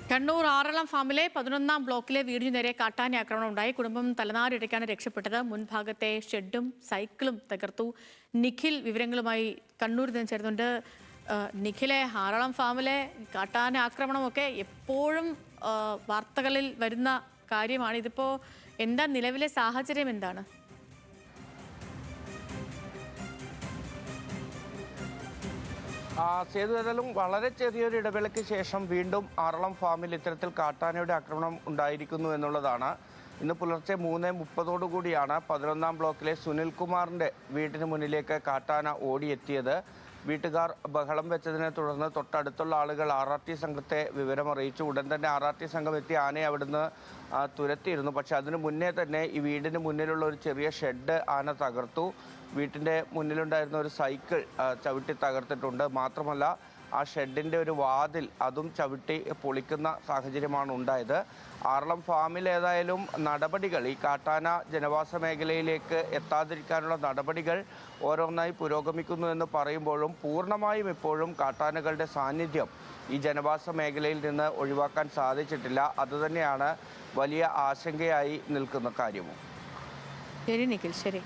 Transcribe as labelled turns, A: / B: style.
A: കണ്ണൂർ ആറളം ഫാമിലെ 11ാം ബ്ലോക്കിലെ വീടിനു നേരെ കാട്ടാന ആക്രമണം ഉണ്ടായി. കുടുംബം തലനാരിഴയ്ക്കാണ് രക്ഷപ്പെട്ടത്. മുൻഭാഗത്തെ ഷെഡും സൈക്കിളും തകർത്തു. നിഖിൽ വിവരങ്ങളുമായി കണ്ണൂരിൽ നിന്ന് ചേർന്നുണ്ട്. നിഖിലെ, ആറളം ഫാമിലെ കാട്ടാന ആക്രമണമൊക്കെ എപ്പോഴും വാർത്തകളിൽ വരുന്ന കാര്യമാണ്. ഇതിപ്പോ എന്താ നിലവിലെ സാഹചര്യം എന്താണ്?
B: സേതു, ഏതായാലും വളരെ ചെറിയൊരു ഇടവേളയ്ക്ക് ശേഷം വീണ്ടും ആറളം ഫാമിൽ ഇത്തരത്തിൽ കാട്ടാനയുടെ ആക്രമണം ഉണ്ടായിരിക്കുന്നു എന്നുള്ളതാണ്. ഇന്ന് പുലർച്ചെ 3:30 കൂടിയാണ് 11ാം ബ്ലോക്കിലെ സുനിൽകുമാറിൻ്റെ വീട്ടിന് മുന്നിലേക്ക് കാട്ടാന ഓടിയെത്തിയത്. വീട്ടുകാർ ബഹളം വെച്ചതിനെ തുടർന്ന് തൊട്ടടുത്തുള്ള ആളുകൾ RRT സംഘത്തെ വിവരമറിയിച്ചു. ഉടൻ തന്നെ RRT സംഘം എത്തി ആനയെ അവിടുന്ന് തുരത്തിയിരുന്നു. പക്ഷെ അതിനു മുന്നേ തന്നെ ഈ വീടിന് മുന്നിലുള്ള ഒരു ചെറിയ ഷെഡ് ആന തകർത്തു. വീട്ടിൻ്റെ മുന്നിലുണ്ടായിരുന്ന ഒരു സൈക്കിൾ ചവിട്ടി തകർത്തിട്ടുണ്ട്. മാത്രമല്ല, ആ ഷെഡിൻ്റെ ഒരു വാതിൽ അതും ചവിട്ടി പൊളിക്കുന്ന സാഹചര്യമാണ് ഉണ്ടായത്. ആറളം ഫാമിൽ ഏതായാലും നടപടികൾ, ഈ കാട്ടാന ജനവാസ മേഖലയിലേക്ക് എത്താതിരിക്കാനുള്ള നടപടികൾ ഓരോന്നായി പുരോഗമിക്കുന്നു എന്ന് പറയുമ്പോഴും പൂർണ്ണമായും ഇപ്പോഴും കാട്ടാനകളുടെ സാന്നിധ്യം ഈ ജനവാസ മേഖലയിൽ നിന്ന് ഒഴിവാക്കാൻ സാധിച്ചിട്ടില്ല. അതുതന്നെയാണ് വലിയ ആശങ്കയായി നിൽക്കുന്ന കാര്യവും.
A: ശരി നിഖിൽ, ശരി.